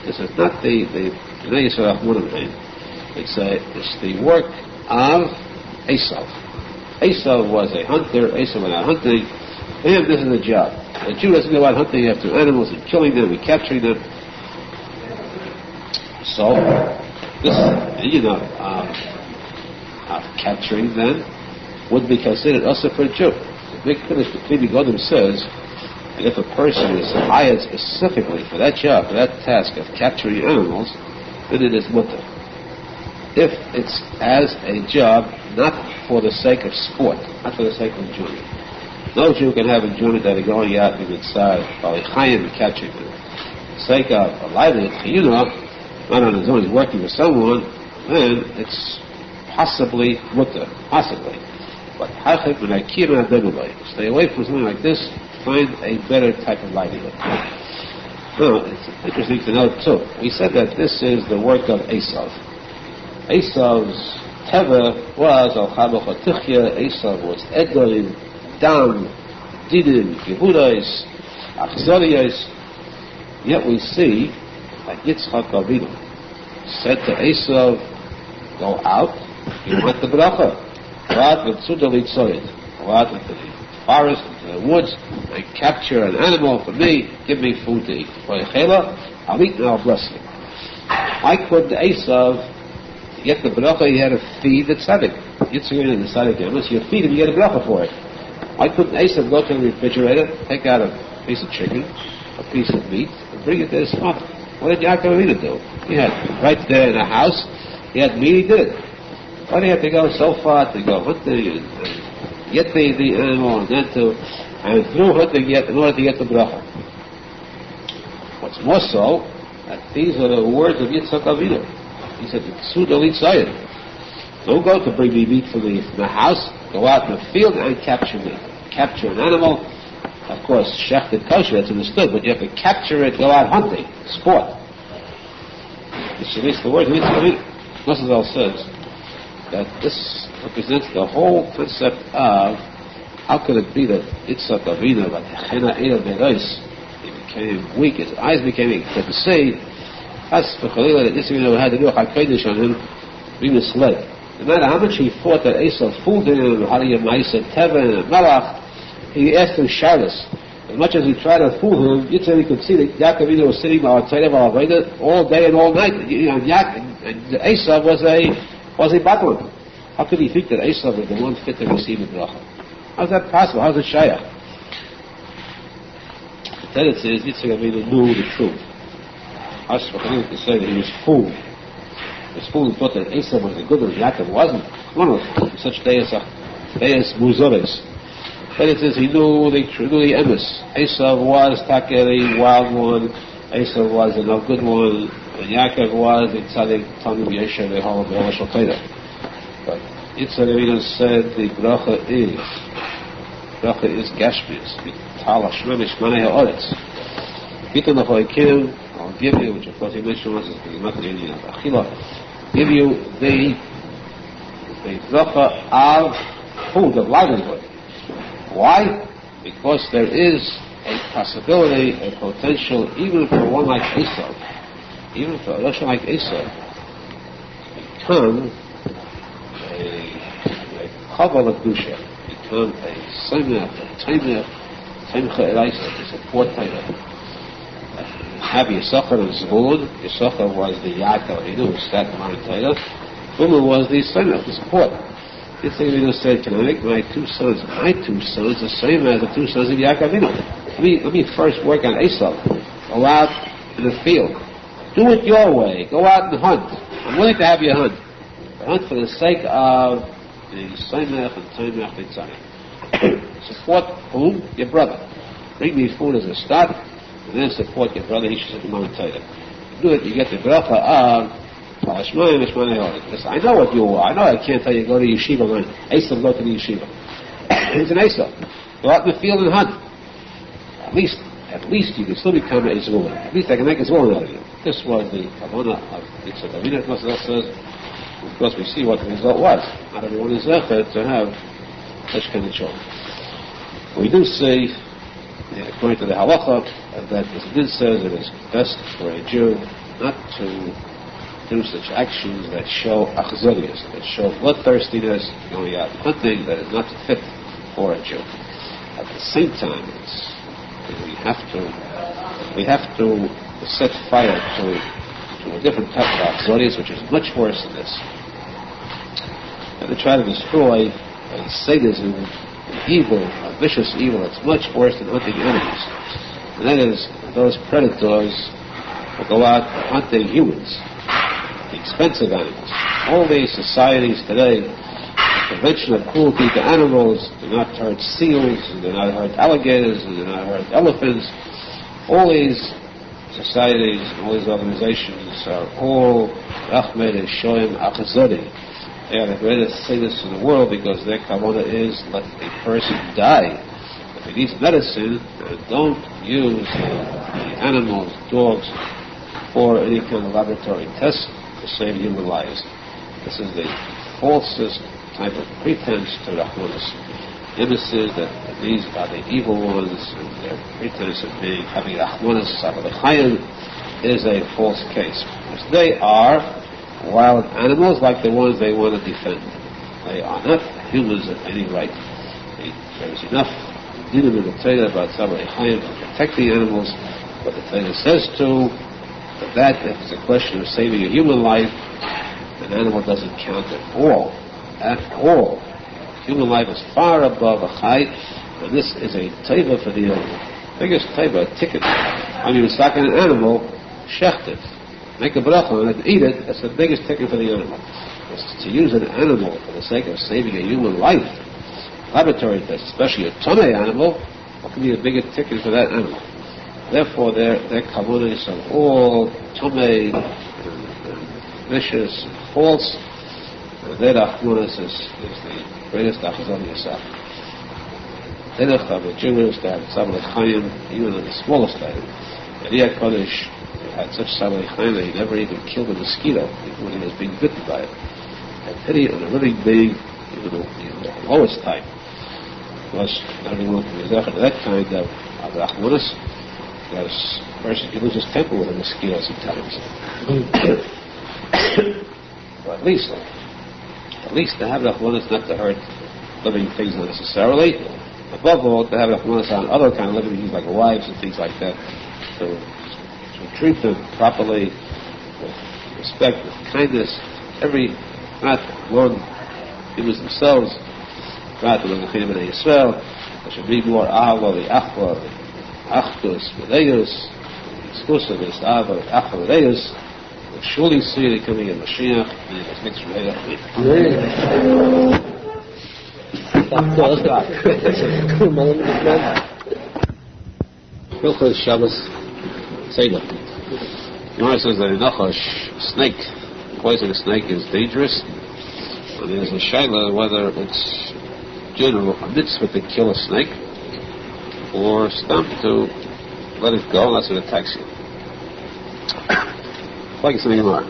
This is not the it's the work of Esav. Esav was a hunter, Esav went out hunting. For him, this is a job. The Jew doesn't go out hunting after animals and killing them and capturing them. So, this, capturing them would be considered also for a Jew. The big finish, the Tikuney Zohar says that if a person is hired specifically for that job, for that task of capturing animals, then it is mutter. If it's as a job, not for the sake of sport, not for the sake of enjoyment. No Jew can have enjoyment that are going out in the side while chayim and capturing them. For the sake of a livelihood, not on his own, he's working with someone, then it's possibly mutter, possibly. But stay away from something like this, find a better type of livelihood. Now, it's interesting to note too, we said that this is the work of Esav. Esav's teva was al-chabach atichya, Esav was edorim, dam, didim, kiruv, achzoriyos. Yet we see that Yitzchak Avinu said to Esav, go out, you want the bracha. Go out with Sudali Tzoyed. Go out into the forest, into the woods, and capture an animal for me, give me food to eat. I'll eat and I'll bless you. Why couldn't Esav get the bracha? He had to feed the tzadik. Yitzchak and the tzadik animals, you feed him, you get a bracha for it. Why couldn't Esav go to the refrigerator, take out a piece of chicken, a piece of meat, and bring it to his father? What did Yaakov do? He had right there in the house, he had meat, he did it. Why do you have to go so far to go hunting and get the animal and then to and through hunting in order to get the bracha. What's more so, that these are the words of Yitzchak Avinu. He said, don't go to bring me meat from the house, go out in the field and capture meat. Capture an animal, of course, shechted kosher, that's understood, but you have to capture it, go out hunting, sport. This is the word of Yitzchak Avinu. Rosenfeld says that this represents the whole concept of how could it be that Yitzchak Avinu, like Chena Eil Berois, he became weak, his eyes became weak. But to say, as for Chalila, that Yitzchak Avinu had to do a HaKodesh on him, being misled. No matter how much he thought that Esau fooled him, how do you Ma'aseh Tevin and Malach, he asked him Shabbos. As much as he tried to fool him, Yitzchak could see that Yaakov was sitting all day and all night. And Esau was a battler. How could he think that Esau was the one fit to receive the bracha? How's that possible? How's it shayach? Then it says Yitzchak Avinu knew the truth. As for him to say that he was fooled. He was fooled and thought that Esau was the good one, Yaakov wasn't. One of such deis muzores. Then it says he knew the emes. Esau was a wild one. Esau was a no good one. And Yaakov was the tzadik, Talmud Yeshe, the whole of the Shulchan. But Yitzchak Avinu said the bracha is gashmius. Tala shmemish manei ha'oretz. Bitan l'choikim, I'll give you, which of course he mentioned once, is the Menachem of Achila, give you the bracha of food, of livelihood. Why? Because there is a possibility, a potential, even for one like Esau, even for a Russian like Esau, become a chaval of Dusha, become a Semech, a Semcha Eraisa, to support Torah. Have Yisachar and Zvulun. Yisachar was the Yaakov, he knew, sat behind Torah. Zvulun was the Semech, the support. Yitzchak Avinu said, can I make my two sons the same as the two sons of Yaakov Avinu? Let me first work on Esau. Go out in the field. Do it your way. Go out and hunt. I'm willing to have you hunt. But hunt for the sake of the Semech and Semech and Tzadik. Support whom? Your brother. Bring me food as a start, and then support your brother. He should sit in Mount Torah. Do it, you get the bracha of I know what you are. I know I can't tell you go to yeshiva. Esau, go to the yeshiva. It's an Esau. Go out in the field and hunt. At least you can still become a Zvulun. At least I can make a Zvulun out of you. This was the kavanah of Yitzchak Avinu. Says, of course, we see what the result was. Not everyone is zecher to have such kind of children. We do say, according to the Halacha, that as it says, it is best for a Jew not to do such actions that show achzorius, that show bloodthirstiness, going out hunting, that is not fit for a Jew. At the same time, we have to set fire to a different type of achzorius, which is much worse than this. And to try to destroy a sadism, an evil, a vicious evil that's much worse than hunting animals. And that is those predators who go out hunting humans, the expensive animals. All these societies today, the prevention of cruelty to animals, do not hurt seals, do not hurt alligators, do not hurt elephants. All these societies, all these organizations are all Rahmed and Shoim Achazodi. They are the greatest sadists in the world because their kavanah is let a person die. If he needs medicine, don't use the animals, dogs, for any kind of laboratory test to save human lives. This is the falsest type of pretense to Rahmanis. The image is that these are the evil ones, and their pretense of having Rahmanis, Savadachayim, is a false case. Because they are wild animals like the ones they want to defend. They are not humans of any right. There is enough dinim in the Torah about Savadachayim to protect the animals, but the Torah says to that if it's a question of saving a human life, an animal doesn't count at all. At all. Human life is far above a chai, and this is a teva for the animal. Biggest teva, a ticket. I mean, stock an animal, shecht it, make a bracha on it, eat it, that's the biggest ticket for the animal. It's to use an animal for the sake of saving a human life. Laboratory test, especially a tummy animal, what can be a bigger ticket for that animal? Therefore, their kavunas are all tummy and vicious and false. And their achmunas is the greatest achazon yasaf. Derech of the Jews, they had Sabbath Chaim, even in the smallest item. And Yaakov had such Sabbath Chaim that he never even killed a mosquito when he was being bitten by it. And pity on a living being, even the lowest type. Was not everyone can be zecher to that kind of achmunas. Because a person can lose his temper with a mosquito sometimes. Or at least to have the achmunas not to hurt living things unnecessarily. Above all, to have achmunas on other kind of living things like wives and things like that. To treat them properly, with respect, with kindness. Not Lord, humans themselves, not the Menachem Mendel Schneerson. There should be more ahava, the achva, Achdus, Vedeus, exclusive is Ava, Achva, Vedeus, will surely see the coming of Mashiach, and it is mixed with Hilchos Shabbos Seder. Gemara says that a nachash, snake, poisonous snake is dangerous, and there's a shaila whether it's general a mitzvah to kill a snake, or stamp to let it go unless it attacks you. Like it's in the Gemara.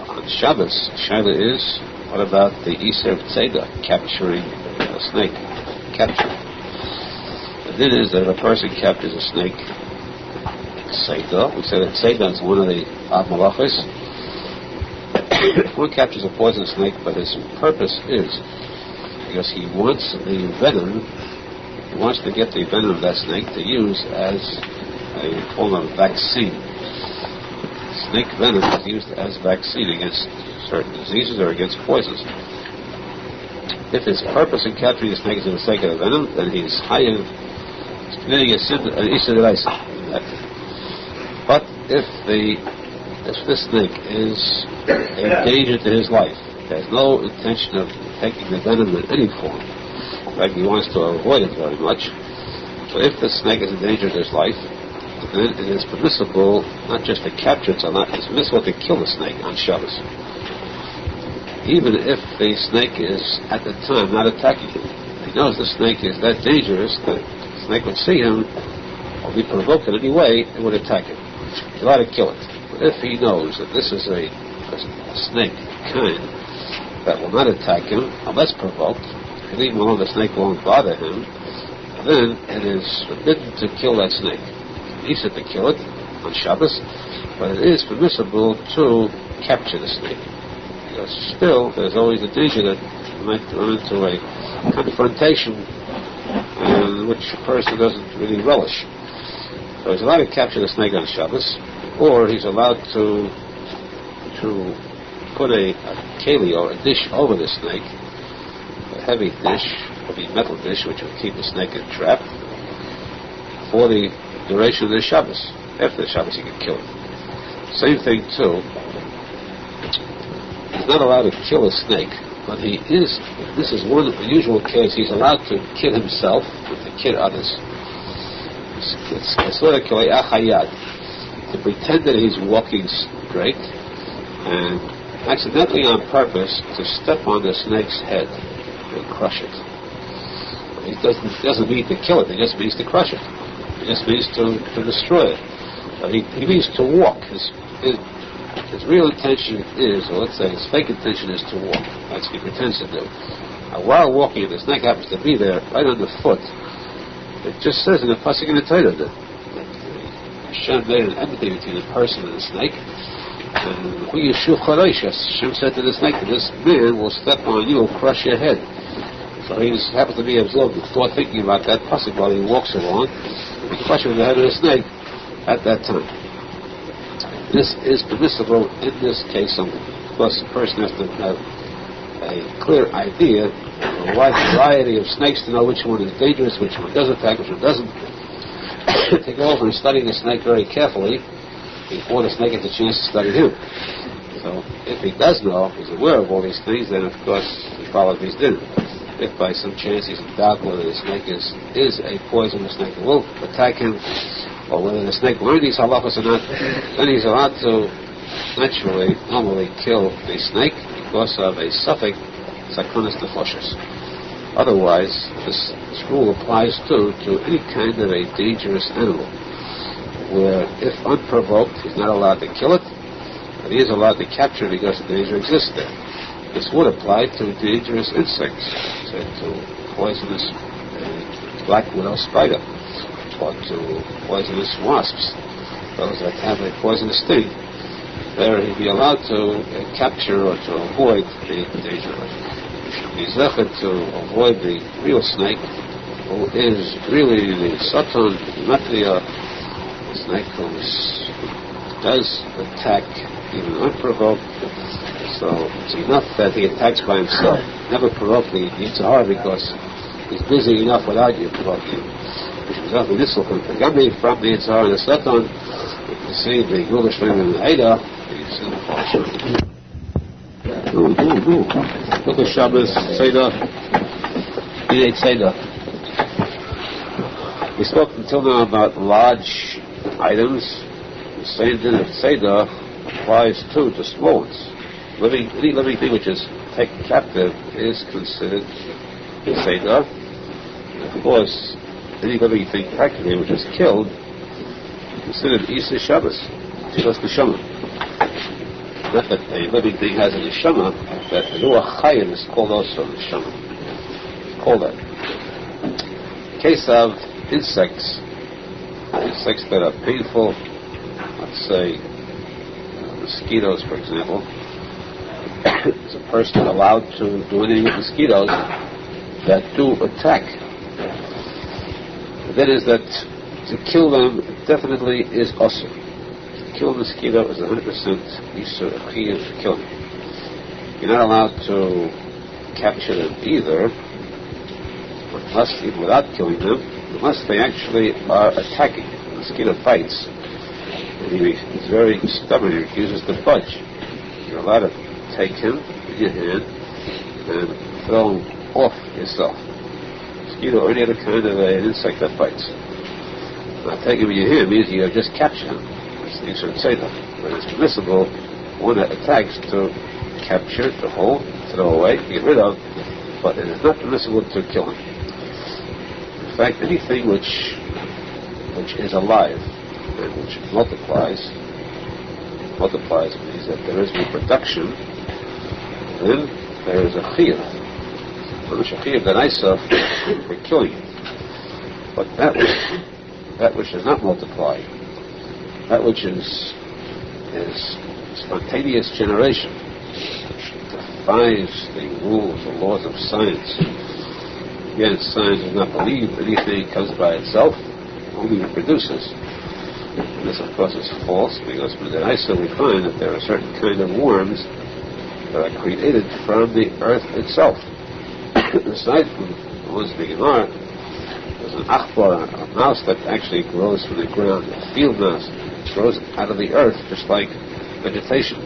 On Shabbos, Shaila is, what about the Isser of Tzeda, capturing a snake? Capture. The din is that if a person captures a snake, Tzeda, we say that Tzeda is one of the Av Malachos. One captures a poisonous snake, but his purpose is because he wants the venom. He wants to get the venom of that snake to use as a form of vaccine. Snake venom is used as vaccine against certain diseases or against poisons. If his purpose in capturing the snake is for the sake of the venom, then he's committing a sin, an issa d'oraisa. But if this snake is a danger to his life, he has no intention of taking the venom in any form. In fact, he wants to avoid it very much. So if the snake is a danger to his life, then it is permissible not just to capture it, it's permissible to kill the snake on Shabbos. Even if the snake is at the time not attacking him. He knows the snake is that dangerous that the snake would see him or be provoked in any way, it would attack him. He's allowed to kill it. But if he knows that this is a snake kind that will not attack him unless provoked, if you leave him alone, the snake won't bother him, then it is forbidden to kill that snake. He said to kill it on Shabbos, but it is permissible to capture the snake. Because still, there's always the danger that you might run into a confrontation which a person doesn't really relish. So he's allowed to capture the snake on Shabbos, or he's allowed to put a keli or a dish over the snake, a heavy dish, heavy metal dish, which will keep the snake in trap for the duration of the Shabbos. After the Shabbos, he can kill it. Same thing too. He's not allowed to kill a snake, but this is one unusual case, he's allowed to kill himself and to kill others. It's sort of to pretend that he's walking straight and accidentally on purpose to step on the snake's head and crush it. He doesn't mean to kill it, he just means to crush it. He just means to destroy it. But he means to walk. His real intention is, or let's say his fake intention is to walk. That's what he pretends to do. Now, while walking, the snake happens to be there, right on the foot. It just says in the posek in the Torah that Hashem made an enmity between the person and the snake. And Hashem said to the snake, this man will step on you and crush your head. So he just happens to be absorbed with thought, thinking about that posek while he walks along. He crushes the head of the snake at that time. This is permissible in this case only. Of course, the person has to have a clear idea of a wide variety of snakes to know which one is dangerous, which one does attack, which one doesn't. To go over and study the snake very carefully before the snake gets a chance to study him. So, if he does know, if he's aware of all these things, then of course he follows these din. if by some chance he's in doubt whether the snake is a poisonous snake that will attack him, or whether the snake learned these halachas or not, then he's allowed to normally kill the snake because of a suffix, sakonis nefashos. Otherwise, this rule applies to any kind of a dangerous animal, where if unprovoked, he's not allowed to kill it, but he is allowed to capture it because the danger exists there. This would apply to dangerous insects, say to poisonous black widow spider, or to poisonous wasps, those that have a poisonous sting. There he'd be allowed to capture or to avoid the danger. He's left to avoid the real snake, who is really the Satan Matria, the snake who does attack even unprovoked. So it's enough that he attacks by himself. Never provoke the Zohar because he's busy enough without you provoking him. Which is not the Nissel from the Zohar and the Satan. You see the Yerushalmi and the Ada. Look at Shabbos, Seder, B'nai Seder. We spoke until now about large items. The same thing of Seder applies too to small ones. Any living thing which is taken captive is considered Seder. Of course, any living thing practically which is killed is considered Isa Shabbos, Tilas Neshama. Not that a living thing has a neshama, that the ruach chayim is called also neshama. It's called that. In case of insects that are painful, let's say mosquitoes, for example, is a person allowed to do anything with mosquitoes that do attack? That is that to kill them definitely is also. Kill a mosquito is 100% Yisur Chiyuv killing. You're not allowed to capture them either, even without killing them, unless they actually are attacking. The mosquito bites, and he's very stubborn, he refuses to budge. You're allowed to take him in your hand and throw him off yourself. Mosquito or any other kind of an insect that bites. Now, take him in your hand means you just capture him. You should say that, but it's permissible one that attacks to capture, to hold, throw away, get rid of, but it is not permissible to kill him. In fact, anything which is alive and which multiplies means that there is reproduction, then there is a chiyuv. When there's a chiyuv danaisa for killing it. But that which does not multiply, that which is spontaneous generation, which defies the rules, the laws of science. Again, science does not believe anything comes by itself, only reproduces. And this, of course, is false, because in the Isa we find that there are certain kind of worms that are created from the earth itself. Aside from the ones being in art, there's an achbar, a mouse that actually grows from the ground, a field mouse. Grows out of the earth just like vegetation.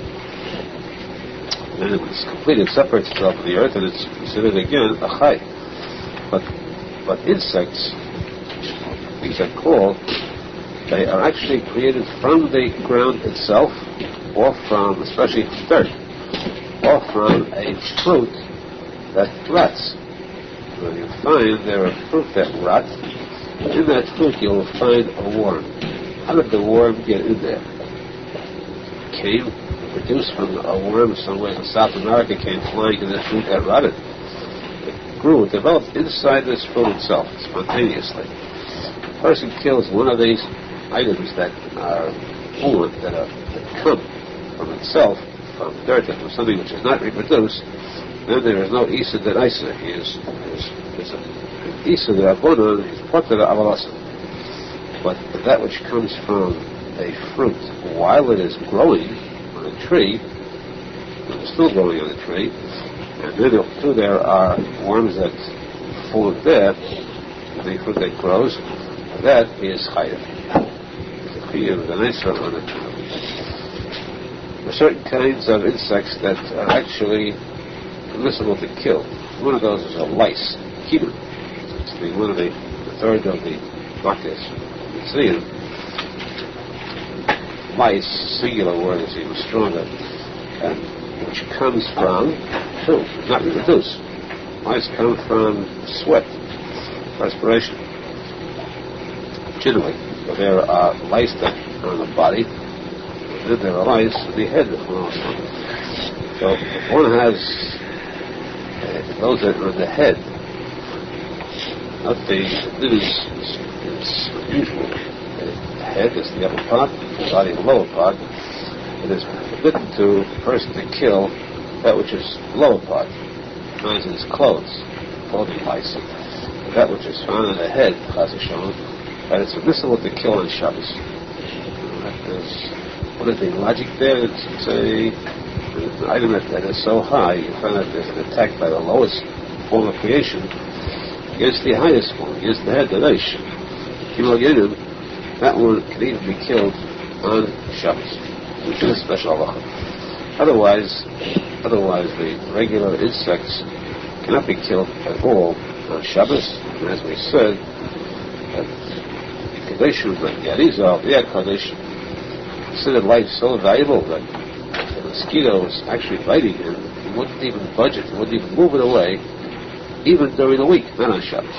And it's completely separates itself from the earth, and it's considered again a chay. But insects, these are called, they are actually created from the ground itself, or from, especially dirt, or from a fruit that rots. When you find there are fruit that rot, in that fruit you'll find a worm. How did the worm get in there? It came, produced from a worm somewhere in South America, came flying in this fruit that rotted. It grew, it developed inside this fruit itself, spontaneously. A person kills one of these items that are born, that come from itself, from dirt, and from something which is not reproduced, then there is no Isa that Isa. There's an Isa that Abona, he's part of the Avalasa. But that which comes from a fruit, while it is growing on a tree, it's still growing on a tree, and then there are worms that form there, the fruit that grows, that is chayim. The chayim, the nicer on it. There are certain kinds of insects that are actually permissible to kill. One of those is a lice, kiruv. It's one of the third of the buckets. You see it. Lice, singular word, is even stronger, and which comes from not reproduce. Lice come from sweat, perspiration. Generally, so there are lice that are on the body, and then there are lice in the head. So if one has those that are on the head, not the it is unusual. The head is the upper part, the body the lower part. It is forbidden to the person to kill that which is lower part. Finds in his clothes, clothing lice. That which is found in the head, Chas v'shalom, that it's permissible to kill on Shabbos. What is the logic there? It's an item that is so high, you find that there's an attack by the lowest form of creation against the highest form, against the head, the Reish. That one can even be killed on Shabbos, which is a special halacha. Otherwise, the regular insects cannot be killed at all on Shabbos. And as we said, that the Kadeshim, like the Arizal, the Kodesh, considered life so valuable that the mosquito was actually biting him. He wouldn't even budge it, he wouldn't even move it away, even during the week, not on Shabbos.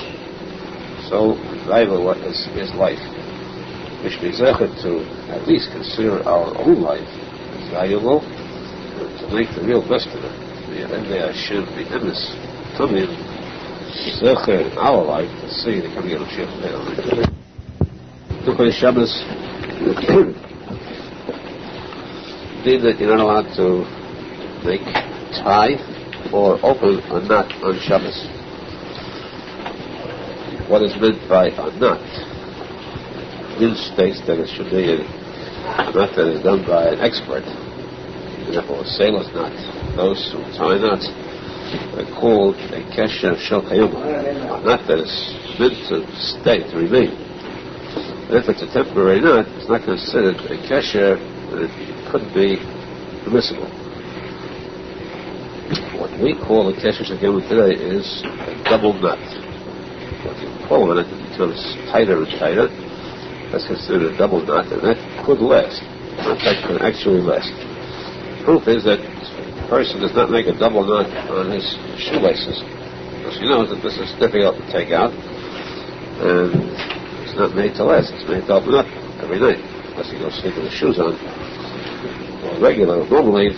So valuable is life. We should be zeichet to at least consider our own life as valuable, to make the real best of it. The Hashem, the emes, tamim, zeichet in our life to see the coming of Mashiach. Tikuney Shabbos, mean that you're not allowed to make tie or open a knot on Shabbos. What is meant by a knot? Min states that it should be a knot that is done by an expert. For example, a sailor's knot. Those who tie knots are called a kesher shel kayom, a knot that is meant to stay, to remain. And if it's a temporary knot, it's not considered a kesher, and it couldn't be permissible. What we call a kesher shel kayom today is a double knot. What you pull on it, it becomes tighter and tighter. That's considered a double knot, and that could last. That could actually last. Proof is that a person does not make a double knot on his shoelaces, because he knows that this is difficult to take out, and it's not made to last. It's made to open up every night, unless he goes sleep with his shoes on. Well, normally,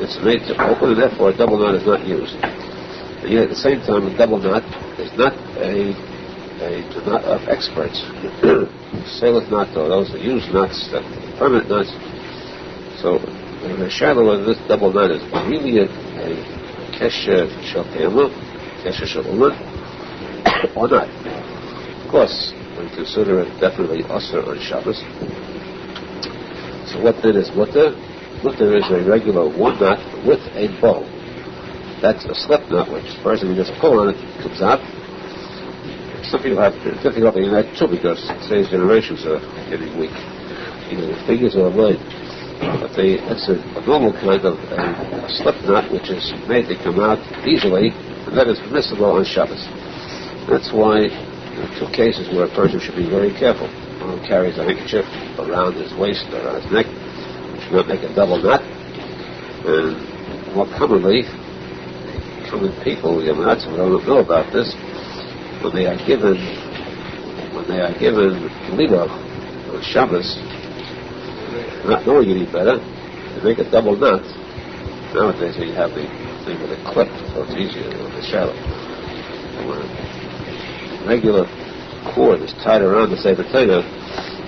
it's made to open, and therefore a double knot is not used. And yet, at the same time, a double knot is not a knot of experts. Sailor's knot, or those that use knots, that permanent knots. So, the shadow of this double knot is really a kesher shel kayama, kesher shel uman, or not. Of course, we consider it definitely usher on Shabbos. So, what then is mutter? Mutter is a regular one knot with a bow. That's a slip knot, which the person who just pull on it comes out. Some people have difficulty in that too, because today's generations are getting weak, either the fingers or the leg. But that's a normal kind of a slip knot, which is made to come out easily, and that is permissible on Shabbos. That's why there are two cases where a person should be very careful. One who carries a handkerchief around his waist or around his neck should not make a double knot. And more commonly, common people, the Yamaats, who don't know about this, when they are given Lido on Shabbos, not knowing any better, they make a double knot. Nowadays you have the thing with a clip, so it's easier with the shallow. When a regular cord is tied around the Sefer Torah,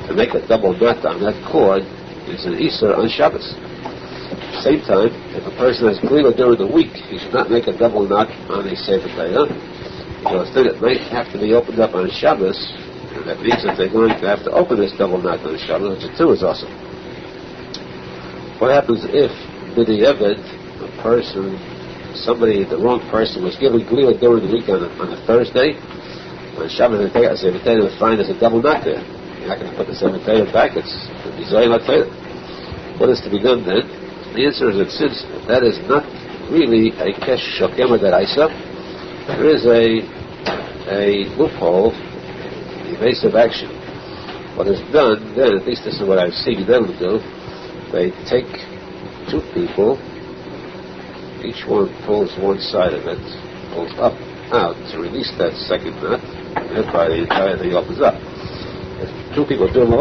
to make a double knot on that cord is an Easter on Shabbos. At the same time, if a person has Lido during the week, he should not make a double knot on a Sefer Torah, because then it might have to be opened up on Shabbos, and that means that they're going to have to open this double knot on Shabbos, which too is awesome. What happens if, b'diavad, the wrong person was given Glila during the week on a Thursday, on Shabbos they take out the Sefer Torah and find there's a double knot there. You're not going to put the Sefer Torah back, it's Yisrael HaTorah. What is to be done then? The answer is that since that is not really a kesh shel kayama deraisa, there is a loophole, evasive action. What is done then, at least this is what I've seen them do, they take two people, each one pulls one side of it, pulls out to release that second nut, and thereby the entire thing opens up. If two people do them